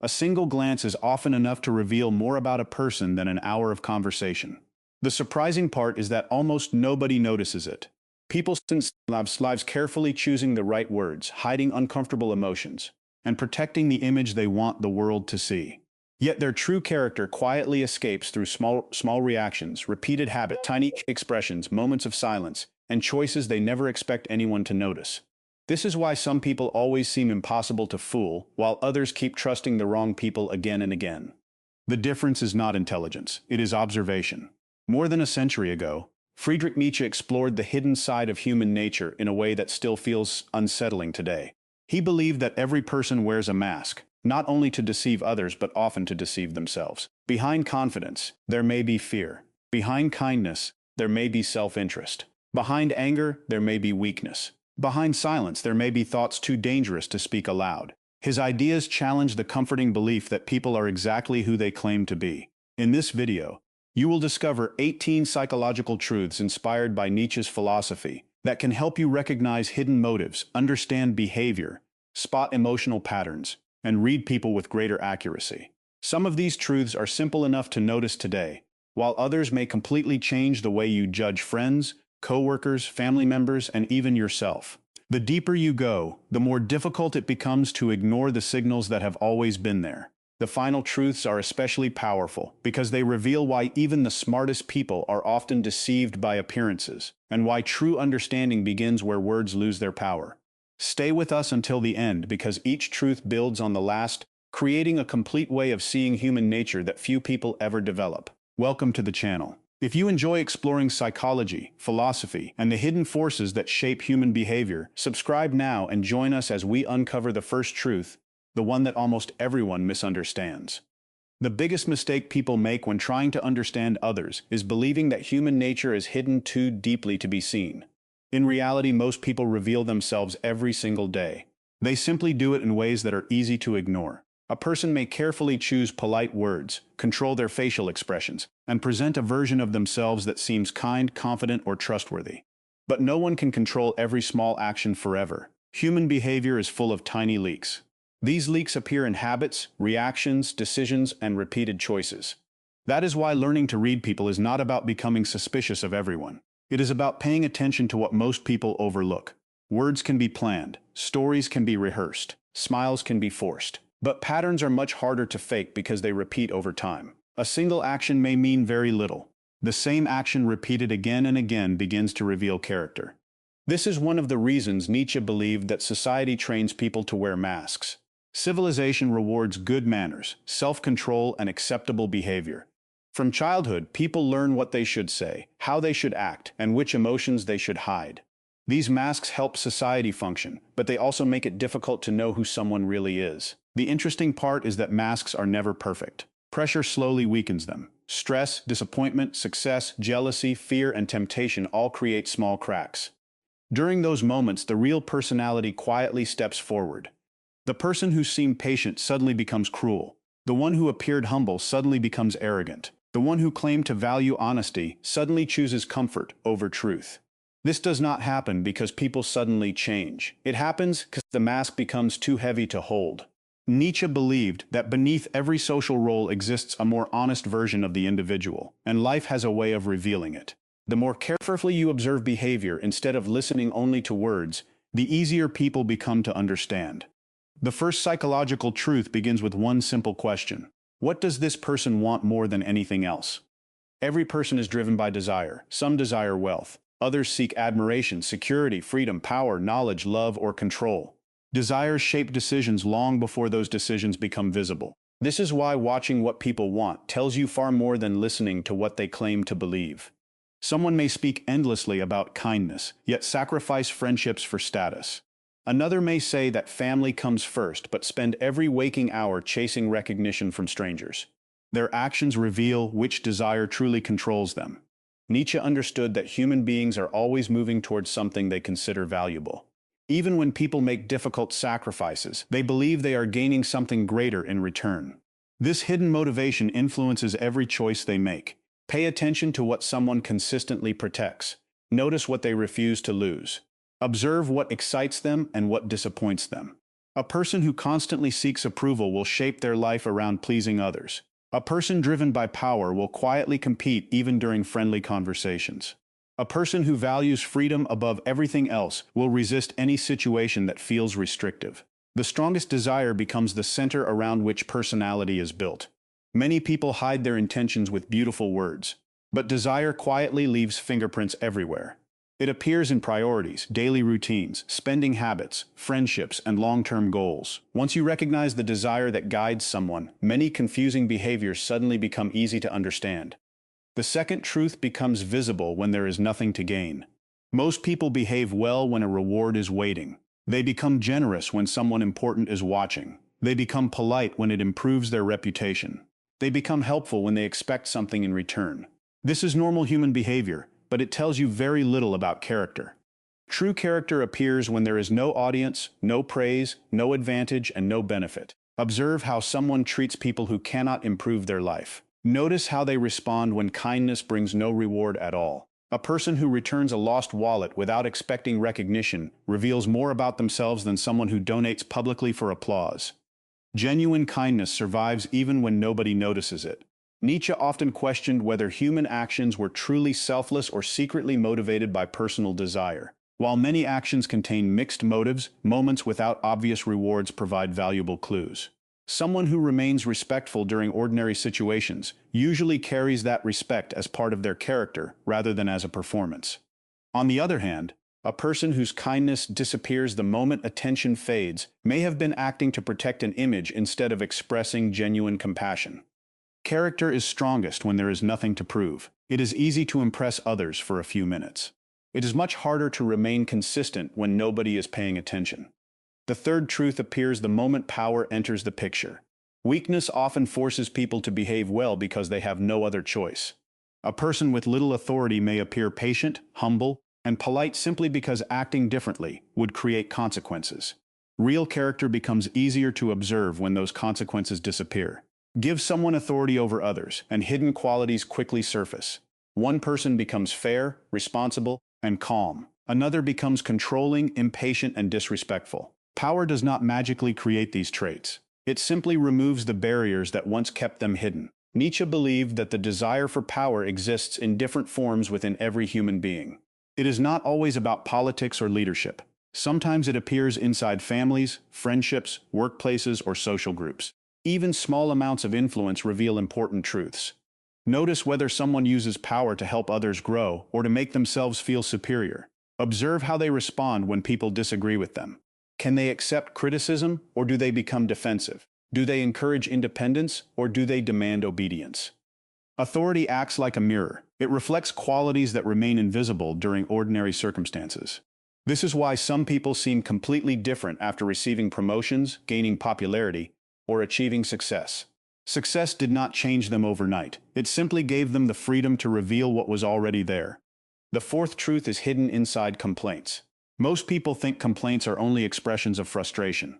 A single glance is often enough to reveal more about a person than an hour of conversation. The surprising part is that almost nobody notices it. People spend lives carefully choosing the right words, hiding uncomfortable emotions, and protecting the image they want the world to see. Yet their true character quietly escapes through small reactions, repeated habits, tiny expressions, moments of silence, and choices they never expect anyone to notice. This is why some people always seem impossible to fool, while others keep trusting the wrong people again and again. The difference is not intelligence, it is observation. More than a century ago, Friedrich Nietzsche explored the hidden side of human nature in a way that still feels unsettling today. He believed that every person wears a mask, not only to deceive others but often to deceive themselves. Behind confidence, there may be fear. Behind kindness, there may be self-interest. Behind anger, there may be weakness. Behind silence, there may be thoughts too dangerous to speak aloud. His ideas challenge the comforting belief that people are exactly who they claim to be. In this video, you will discover 18 psychological truths inspired by Nietzsche's philosophy that can help you recognize hidden motives, understand behavior, spot emotional patterns, and read people with greater accuracy. Some of these truths are simple enough to notice today, while others may completely change the way you judge friends, coworkers, family members, and even yourself. The deeper you go, the more difficult it becomes to ignore the signals that have always been there. The final truths are especially powerful because they reveal why even the smartest people are often deceived by appearances, and why true understanding begins where words lose their power. Stay with us until the end because each truth builds on the last, creating a complete way of seeing human nature that few people ever develop. Welcome to the channel. If you enjoy exploring psychology, philosophy, and the hidden forces that shape human behavior, subscribe now and join us as we uncover the first truth, the one that almost everyone misunderstands. The biggest mistake people make when trying to understand others is believing that human nature is hidden too deeply to be seen. In reality, most people reveal themselves every single day. They simply do it in ways that are easy to ignore. A person may carefully choose polite words, control their facial expressions, and present a version of themselves that seems kind, confident, or trustworthy. But no one can control every small action forever. Human behavior is full of tiny leaks. These leaks appear in habits, reactions, decisions, and repeated choices. That is why learning to read people is not about becoming suspicious of everyone. It is about paying attention to what most people overlook. Words can be planned, stories can be rehearsed, smiles can be forced. But patterns are much harder to fake because they repeat over time. A single action may mean very little. The same action repeated again and again begins to reveal character. This is one of the reasons Nietzsche believed that society trains people to wear masks. Civilization rewards good manners, self-control, and acceptable behavior. From childhood, people learn what they should say, how they should act, and which emotions they should hide. These masks help society function, but they also make it difficult to know who someone really is. The interesting part is that masks are never perfect. Pressure slowly weakens them. Stress, disappointment, success, jealousy, fear, and temptation all create small cracks. During those moments, the real personality quietly steps forward. The person who seemed patient suddenly becomes cruel. The one who appeared humble suddenly becomes arrogant. The one who claimed to value honesty suddenly chooses comfort over truth. This does not happen because people suddenly change. It happens because the mask becomes too heavy to hold. Nietzsche believed that beneath every social role exists a more honest version of the individual, and life has a way of revealing it. The more carefully you observe behavior instead of listening only to words, the easier people become to understand. The first psychological truth begins with one simple question. What does this person want more than anything else? Every person is driven by desire. Some desire wealth. Others seek admiration, security, freedom, power, knowledge, love, or control. Desires shape decisions long before those decisions become visible. This is why watching what people want tells you far more than listening to what they claim to believe. Someone may speak endlessly about kindness, yet sacrifice friendships for status. Another may say that family comes first, but spend every waking hour chasing recognition from strangers. Their actions reveal which desire truly controls them. Nietzsche understood that human beings are always moving towards something they consider valuable. Even when people make difficult sacrifices, they believe they are gaining something greater in return. This hidden motivation influences every choice they make. Pay attention to what someone consistently protects. Notice what they refuse to lose. Observe what excites them and what disappoints them. A person who constantly seeks approval will shape their life around pleasing others. A person driven by power will quietly compete even during friendly conversations. A person who values freedom above everything else will resist any situation that feels restrictive. The strongest desire becomes the center around which personality is built. Many people hide their intentions with beautiful words, but desire quietly leaves fingerprints everywhere. It appears in priorities, daily routines, spending habits, friendships, and long-term goals. Once you recognize the desire that guides someone, many confusing behaviors suddenly become easy to understand. The second truth becomes visible when there is nothing to gain. Most people behave well when a reward is waiting. They become generous when someone important is watching. They become polite when it improves their reputation. They become helpful when they expect something in return. This is normal human behavior, but it tells you very little about character. True character appears when there is no audience, no praise, no advantage, and no benefit. Observe how someone treats people who cannot improve their life. Notice how they respond when kindness brings no reward at all. A person who returns a lost wallet without expecting recognition reveals more about themselves than someone who donates publicly for applause. Genuine kindness survives even when nobody notices it. Nietzsche often questioned whether human actions were truly selfless or secretly motivated by personal desire. While many actions contain mixed motives, moments without obvious rewards provide valuable clues. Someone who remains respectful during ordinary situations usually carries that respect as part of their character rather than as a performance. On the other hand, a person whose kindness disappears the moment attention fades may have been acting to protect an image instead of expressing genuine compassion. Character is strongest when there is nothing to prove. It is easy to impress others for a few minutes. It is much harder to remain consistent when nobody is paying attention. The third truth appears the moment power enters the picture. Weakness often forces people to behave well because they have no other choice. A person with little authority may appear patient, humble, and polite simply because acting differently would create consequences. Real character becomes easier to observe when those consequences disappear. Give someone authority over others, and hidden qualities quickly surface. One person becomes fair, responsible, and calm. Another becomes controlling, impatient, and disrespectful. Power does not magically create these traits. It simply removes the barriers that once kept them hidden. Nietzsche believed that the desire for power exists in different forms within every human being. It is not always about politics or leadership. Sometimes it appears inside families, friendships, workplaces, or social groups. Even small amounts of influence reveal important truths. Notice whether someone uses power to help others grow or to make themselves feel superior. Observe how they respond when people disagree with them. Can they accept criticism or do they become defensive? Do they encourage independence or do they demand obedience? Authority acts like a mirror. It reflects qualities that remain invisible during ordinary circumstances. This is why some people seem completely different after receiving promotions, gaining popularity, or achieving success. Success did not change them overnight. It simply gave them the freedom to reveal what was already there. The fourth truth is hidden inside complaints. Most people think complaints are only expressions of frustration,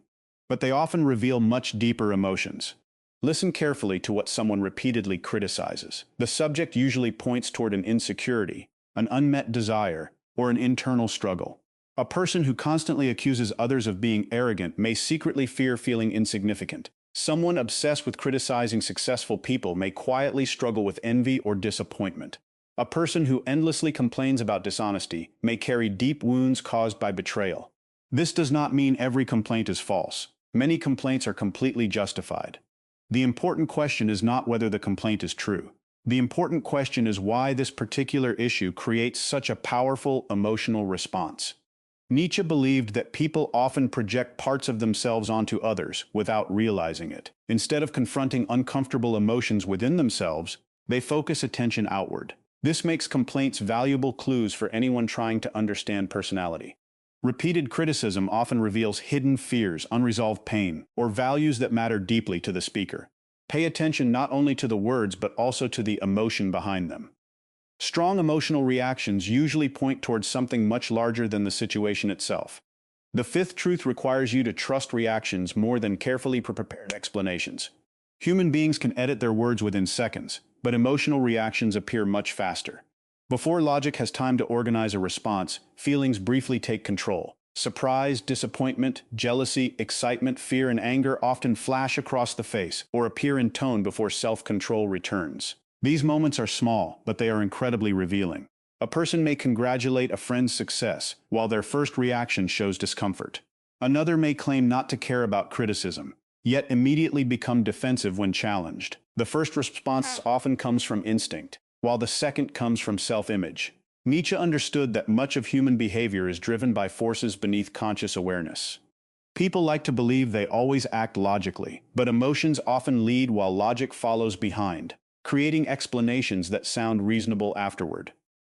but they often reveal much deeper emotions. Listen carefully to what someone repeatedly criticizes. The subject usually points toward an insecurity, an unmet desire, or an internal struggle. A person who constantly accuses others of being arrogant may secretly fear feeling insignificant. Someone obsessed with criticizing successful people may quietly struggle with envy or disappointment. A person who endlessly complains about dishonesty may carry deep wounds caused by betrayal. This does not mean every complaint is false. Many complaints are completely justified. The important question is not whether the complaint is true. The important question is why this particular issue creates such a powerful emotional response. Nietzsche believed that people often project parts of themselves onto others without realizing it. Instead of confronting uncomfortable emotions within themselves, they focus attention outward. This makes complaints valuable clues for anyone trying to understand personality. Repeated criticism often reveals hidden fears, unresolved pain, or values that matter deeply to the speaker. Pay attention not only to the words but also to the emotion behind them. Strong emotional reactions usually point towards something much larger than the situation itself. The fifth truth requires you to trust reactions more than carefully prepared explanations. Human beings can edit their words within seconds, but emotional reactions appear much faster. Before logic has time to organize a response, feelings briefly take control. Surprise, disappointment, jealousy, excitement, fear, and anger often flash across the face or appear in tone before self-control returns. These moments are small, but they are incredibly revealing. A person may congratulate a friend's success, while their first reaction shows discomfort. Another may claim not to care about criticism, yet immediately become defensive when challenged. The first response often comes from instinct, while the second comes from self-image. Nietzsche understood that much of human behavior is driven by forces beneath conscious awareness. People like to believe they always act logically, but emotions often lead while logic follows behind, creating explanations that sound reasonable afterward.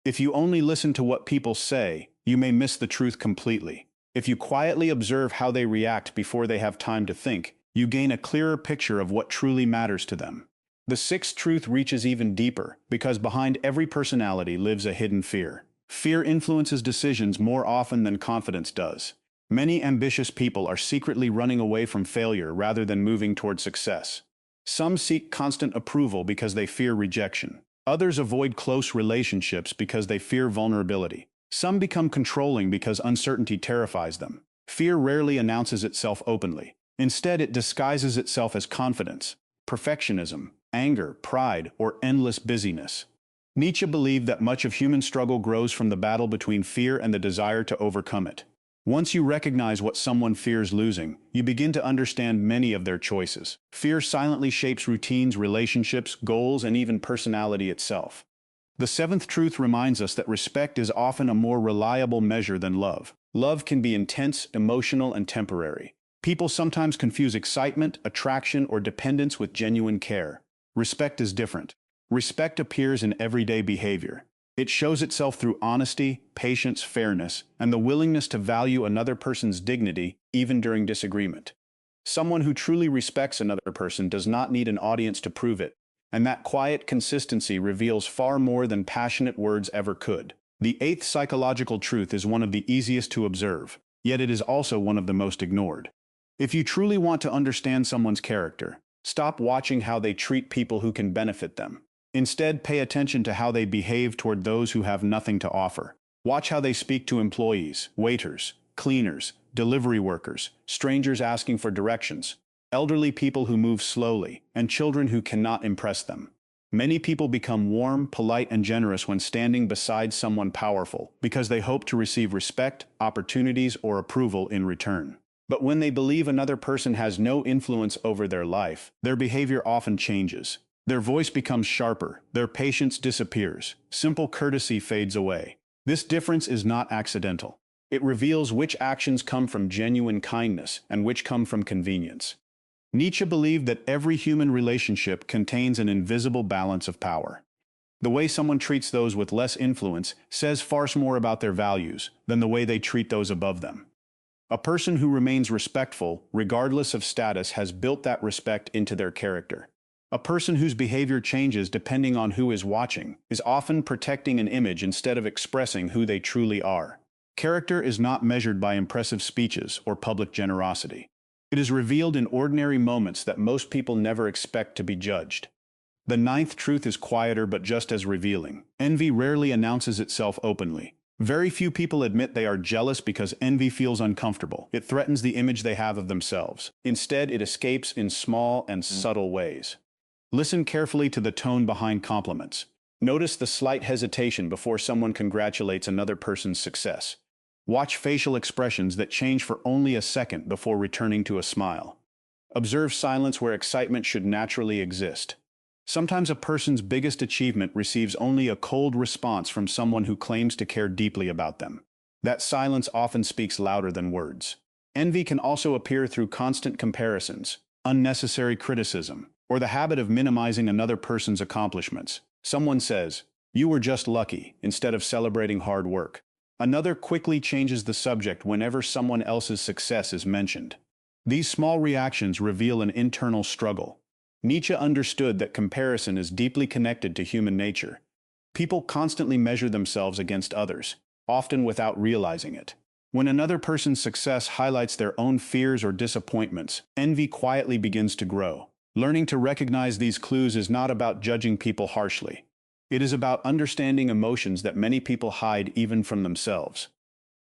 If you only listen to what people say, you may miss the truth completely. If you quietly observe how they react before they have time to think, you gain a clearer picture of what truly matters to them. The sixth truth reaches even deeper, because behind every personality lives a hidden fear. Fear influences decisions more often than confidence does. Many ambitious people are secretly running away from failure rather than moving toward success. Some seek constant approval because they fear rejection. Others avoid close relationships because they fear vulnerability. Some become controlling because uncertainty terrifies them. Fear rarely announces itself openly. Instead, it disguises itself as confidence, perfectionism, anger, pride, or endless busyness. Nietzsche believed that much of human struggle grows from the battle between fear and the desire to overcome it. Once you recognize what someone fears losing, you begin to understand many of their choices. Fear silently shapes routines, relationships, goals, and even personality itself. The seventh truth reminds us that respect is often a more reliable measure than love. Love can be intense, emotional, and temporary. People sometimes confuse excitement, attraction, or dependence with genuine care. Respect is different. Respect appears in everyday behavior. It shows itself through honesty, patience, fairness, and the willingness to value another person's dignity, even during disagreement. Someone who truly respects another person does not need an audience to prove it, and that quiet consistency reveals far more than passionate words ever could. The eighth psychological truth is one of the easiest to observe, yet it is also one of the most ignored. If you truly want to understand someone's character, stop watching how they treat people who can benefit them. Instead, pay attention to how they behave toward those who have nothing to offer. Watch how they speak to employees, waiters, cleaners, delivery workers, strangers asking for directions, elderly people who move slowly, and children who cannot impress them. Many people become warm, polite, and generous when standing beside someone powerful because they hope to receive respect, opportunities, or approval in return. But when they believe another person has no influence over their life, their behavior often changes. Their voice becomes sharper, their patience disappears, simple courtesy fades away. This difference is not accidental. It reveals which actions come from genuine kindness and which come from convenience. Nietzsche believed that every human relationship contains an invisible balance of power. The way someone treats those with less influence says far more about their values than the way they treat those above them. A person who remains respectful, regardless of status, has built that respect into their character. A person whose behavior changes depending on who is watching is often protecting an image instead of expressing who they truly are. Character is not measured by impressive speeches or public generosity. It is revealed in ordinary moments that most people never expect to be judged. The ninth truth is quieter but just as revealing. Envy rarely announces itself openly. Very few people admit they are jealous because envy feels uncomfortable. It threatens the image they have of themselves. Instead, it escapes in small and subtle ways. Listen carefully to the tone behind compliments. Notice the slight hesitation before someone congratulates another person's success. Watch facial expressions that change for only a second before returning to a smile. Observe silence where excitement should naturally exist. Sometimes a person's biggest achievement receives only a cold response from someone who claims to care deeply about them. That silence often speaks louder than words. Envy can also appear through constant comparisons, unnecessary criticism, or the habit of minimizing another person's accomplishments. Someone says, "You were just lucky," instead of celebrating hard work. Another quickly changes the subject whenever someone else's success is mentioned. These small reactions reveal an internal struggle. Nietzsche understood that comparison is deeply connected to human nature. People constantly measure themselves against others, often without realizing it. When another person's success highlights their own fears or disappointments, envy quietly begins to grow. Learning to recognize these clues is not about judging people harshly. It is about understanding emotions that many people hide even from themselves.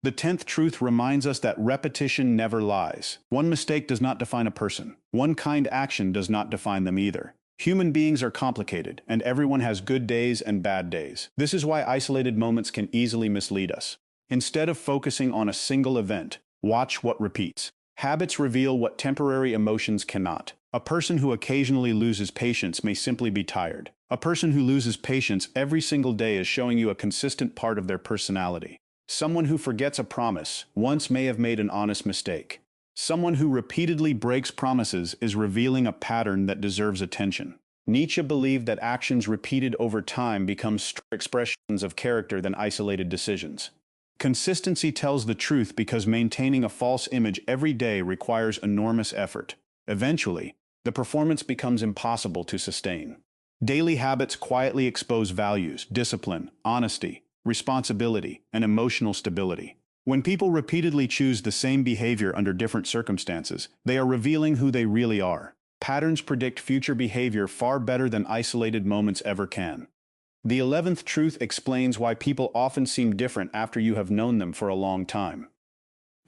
The 10th truth reminds us that repetition never lies. One mistake does not define a person. One kind action does not define them either. Human beings are complicated, and everyone has good days and bad days. This is why isolated moments can easily mislead us. Instead of focusing on a single event, watch what repeats. Habits reveal what temporary emotions cannot. A person who occasionally loses patience may simply be tired. A person who loses patience every single day is showing you a consistent part of their personality. Someone who forgets a promise once may have made an honest mistake. Someone who repeatedly breaks promises is revealing a pattern that deserves attention. Nietzsche believed that actions repeated over time become stronger expressions of character than isolated decisions. Consistency tells the truth because maintaining a false image every day requires enormous effort. Eventually, the performance becomes impossible to sustain. Daily habits quietly expose values, discipline, honesty, responsibility, and emotional stability. When people repeatedly choose the same behavior under different circumstances, they are revealing who they really are. Patterns predict future behavior far better than isolated moments ever can. The 11th truth explains why people often seem different after you have known them for a long time.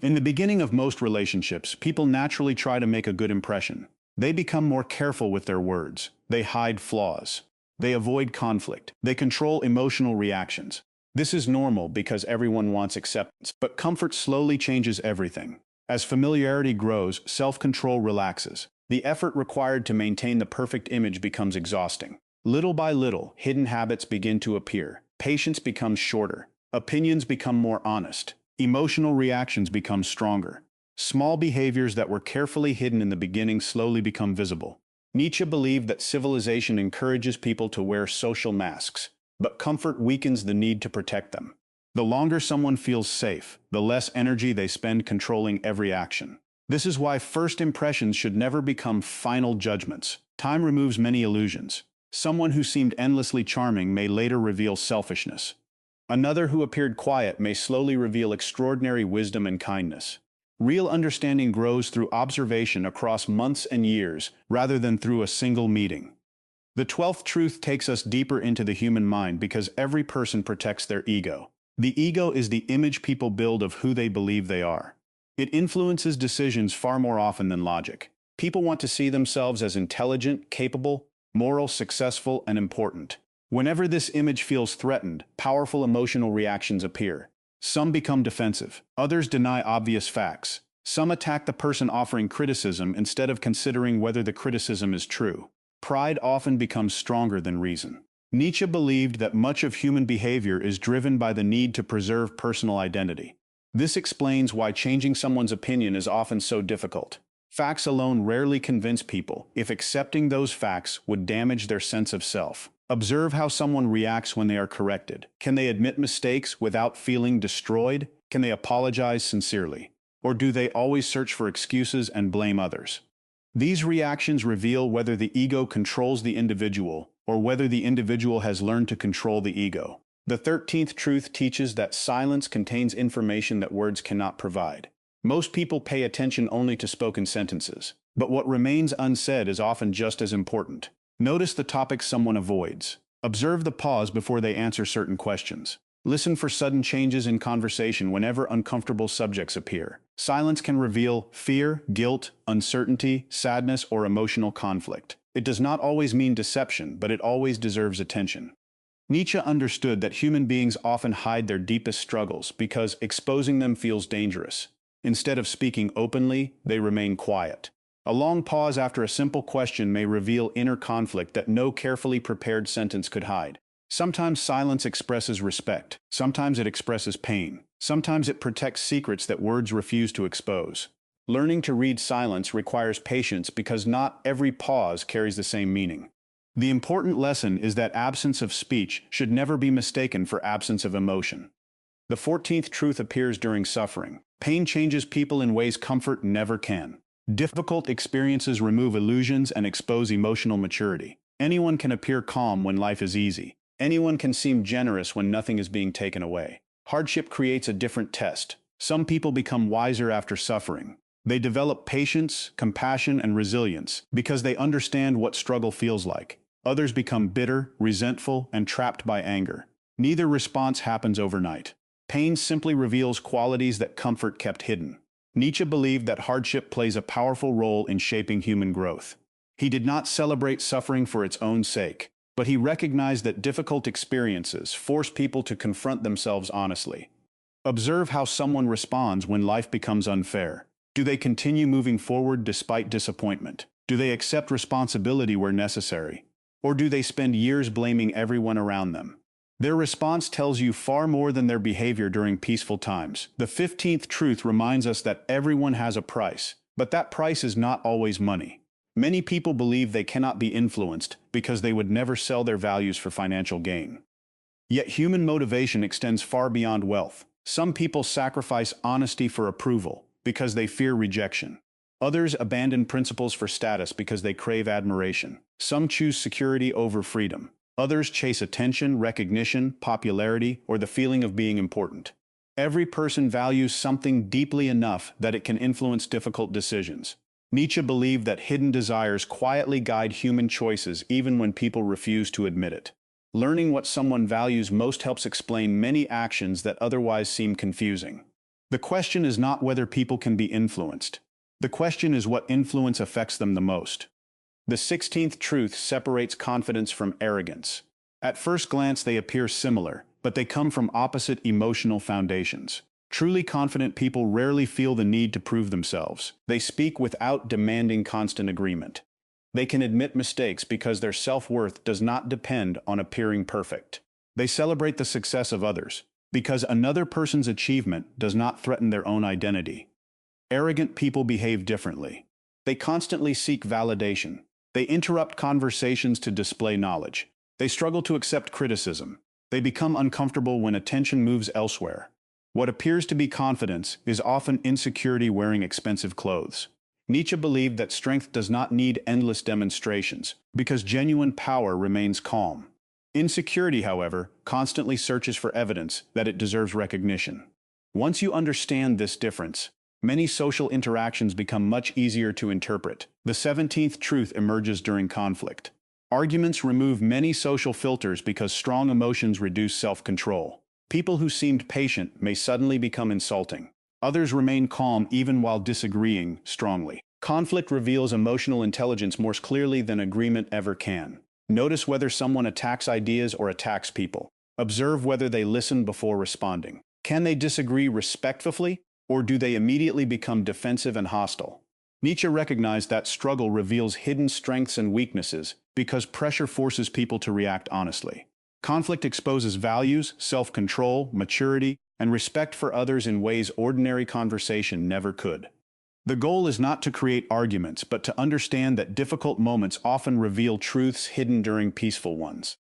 In the beginning of most relationships, people naturally try to make a good impression. They become more careful with their words. They hide flaws. They avoid conflict. They control emotional reactions. This is normal because everyone wants acceptance, but comfort slowly changes everything. As familiarity grows, self-control relaxes. The effort required to maintain the perfect image becomes exhausting. Little by little, hidden habits begin to appear. Patience becomes shorter. Opinions become more honest. Emotional reactions become stronger. Small behaviors that were carefully hidden in the beginning slowly become visible. Nietzsche believed that civilization encourages people to wear social masks, but comfort weakens the need to protect them. The longer someone feels safe, the less energy they spend controlling every action. This is why first impressions should never become final judgments. Time removes many illusions. Someone who seemed endlessly charming may later reveal selfishness. Another who appeared quiet may slowly reveal extraordinary wisdom and kindness. Real understanding grows through observation across months and years, rather than through a single meeting. The 12th truth takes us deeper into the human mind because every person protects their ego. The ego is the image people build of who they believe they are. It influences decisions far more often than logic. People want to see themselves as intelligent, capable, moral, successful, and important. Whenever this image feels threatened, powerful emotional reactions appear. Some become defensive. Others deny obvious facts. Some attack the person offering criticism instead of considering whether the criticism is true. Pride often becomes stronger than reason. Nietzsche believed that much of human behavior is driven by the need to preserve personal identity. This explains why changing someone's opinion is often so difficult. Facts alone rarely convince people if accepting those facts would damage their sense of self. Observe how someone reacts when they are corrected. Can they admit mistakes without feeling destroyed? Can they apologize sincerely? Or do they always search for excuses and blame others? These reactions reveal whether the ego controls the individual or whether the individual has learned to control the ego. The 13th truth teaches that silence contains information that words cannot provide. Most people pay attention only to spoken sentences, but what remains unsaid is often just as important. Notice the topics someone avoids. Observe the pause before they answer certain questions. Listen for sudden changes in conversation whenever uncomfortable subjects appear. Silence can reveal fear, guilt, uncertainty, sadness, or emotional conflict. It does not always mean deception, but it always deserves attention. Nietzsche understood that human beings often hide their deepest struggles because exposing them feels dangerous. Instead of speaking openly, they remain quiet. A long pause after a simple question may reveal inner conflict that no carefully prepared sentence could hide. Sometimes silence expresses respect. Sometimes it expresses pain. Sometimes it protects secrets that words refuse to expose. Learning to read silence requires patience because not every pause carries the same meaning. The important lesson is that absence of speech should never be mistaken for absence of emotion. The 14th truth appears during suffering. Pain changes people in ways comfort never can. Difficult experiences remove illusions and expose emotional maturity. Anyone can appear calm when life is easy. Anyone can seem generous when nothing is being taken away. Hardship creates a different test. Some people become wiser after suffering. They develop patience, compassion, and resilience because they understand what struggle feels like. Others become bitter, resentful, and trapped by anger. Neither response happens overnight. Pain simply reveals qualities that comfort kept hidden. Nietzsche believed that hardship plays a powerful role in shaping human growth. He did not celebrate suffering for its own sake, but he recognized that difficult experiences force people to confront themselves honestly. Observe how someone responds when life becomes unfair. Do they continue moving forward despite disappointment? Do they accept responsibility where necessary? Or do they spend years blaming everyone around them? Their response tells you far more than their behavior during peaceful times. The 15th truth reminds us that everyone has a price, but that price is not always money. Many people believe they cannot be influenced because they would never sell their values for financial gain. Yet human motivation extends far beyond wealth. Some people sacrifice honesty for approval because they fear rejection. Others abandon principles for status because they crave admiration. Some choose security over freedom. Others chase attention, recognition, popularity, or the feeling of being important. Every person values something deeply enough that it can influence difficult decisions. Nietzsche believed that hidden desires quietly guide human choices even when people refuse to admit it. Learning what someone values most helps explain many actions that otherwise seem confusing. The question is not whether people can be influenced. The question is what influence affects them the most. The 16th truth separates confidence from arrogance. At first glance, they appear similar, but they come from opposite emotional foundations. Truly confident people rarely feel the need to prove themselves. They speak without demanding constant agreement. They can admit mistakes because their self-worth does not depend on appearing perfect. They celebrate the success of others because another person's achievement does not threaten their own identity. Arrogant people behave differently. They constantly seek validation. They interrupt conversations to display knowledge. They struggle to accept criticism. They become uncomfortable when attention moves elsewhere. What appears to be confidence is often insecurity wearing expensive clothes. Nietzsche believed that strength does not need endless demonstrations, because genuine power remains calm. Insecurity, however, constantly searches for evidence that it deserves recognition. Once you understand this difference, many social interactions become much easier to interpret. The 17th truth emerges during conflict. Arguments remove many social filters because strong emotions reduce self-control. People who seemed patient may suddenly become insulting. Others remain calm even while disagreeing strongly. Conflict reveals emotional intelligence more clearly than agreement ever can. Notice whether someone attacks ideas or attacks people. Observe whether they listen before responding. Can they disagree respectfully, or do they immediately become defensive and hostile? Nietzsche recognized that struggle reveals hidden strengths and weaknesses because pressure forces people to react honestly. Conflict exposes values, self-control, maturity, and respect for others in ways ordinary conversation never could. The goal is not to create arguments, but to understand that difficult moments often reveal truths hidden during peaceful ones.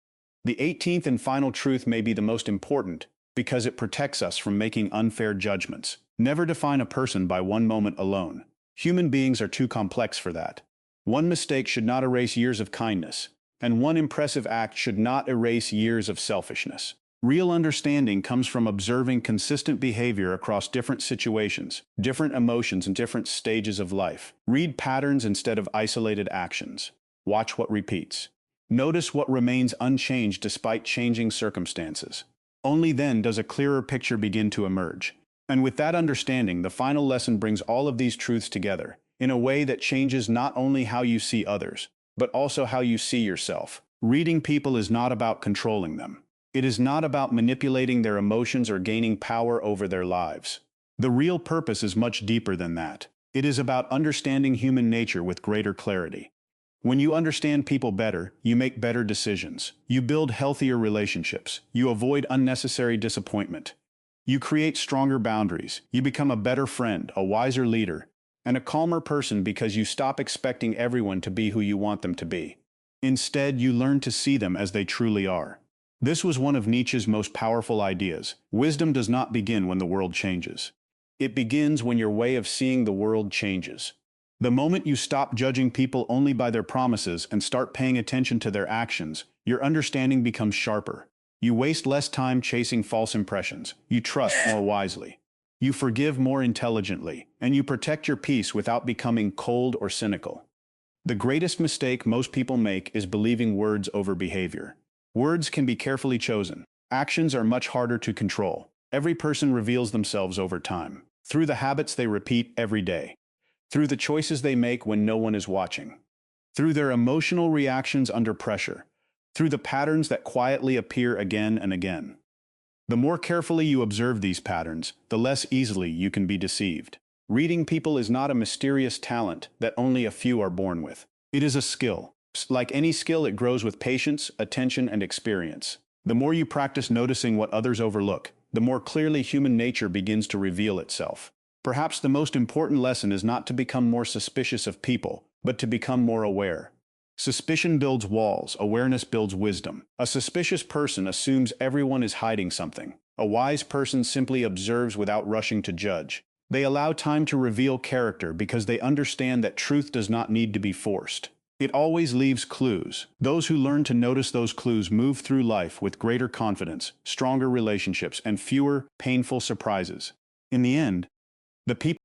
The 18th and final truth may be the most important because it protects us from making unfair judgments. Never define a person by one moment alone. Human beings are too complex for that. One mistake should not erase years of kindness, and one impressive act should not erase years of selfishness. Real understanding comes from observing consistent behavior across different situations, different emotions, and different stages of life. Read patterns instead of isolated actions. Watch what repeats. Notice what remains unchanged despite changing circumstances. Only then does a clearer picture begin to emerge. And with that understanding, the final lesson brings all of these truths together in a way that changes not only how you see others, but also how you see yourself. Reading people is not about controlling them. It is not about manipulating their emotions or gaining power over their lives. The real purpose is much deeper than that. It is about understanding human nature with greater clarity. When you understand people better, you make better decisions. You build healthier relationships. You avoid unnecessary disappointment. You create stronger boundaries. You become a better friend, a wiser leader, and a calmer person because you stop expecting everyone to be who you want them to be. Instead, you learn to see them as they truly are. This was one of Nietzsche's most powerful ideas. Wisdom does not begin when the world changes. It begins when your way of seeing the world changes. The moment you stop judging people only by their promises and start paying attention to their actions, your understanding becomes sharper. You waste less time chasing false impressions. You trust more wisely. You forgive more intelligently, and you protect your peace without becoming cold or cynical. The greatest mistake most people make is believing words over behavior. Words can be carefully chosen. Actions are much harder to control. Every person reveals themselves over time, through the habits they repeat every day, through the choices they make when no one is watching, through their emotional reactions under pressure, through the patterns that quietly appear again and again. The more carefully you observe these patterns, the less easily you can be deceived. Reading people is not a mysterious talent that only a few are born with. It is a skill. Like any skill, it grows with patience, attention, and experience. The more you practice noticing what others overlook, the more clearly human nature begins to reveal itself. Perhaps the most important lesson is not to become more suspicious of people, but to become more aware. Suspicion builds walls, awareness builds wisdom. A suspicious person assumes everyone is hiding something. A wise person simply observes without rushing to judge. They allow time to reveal character because they understand that truth does not need to be forced. It always leaves clues. Those who learn to notice those clues move through life with greater confidence, stronger relationships, and fewer painful surprises. In the end, the people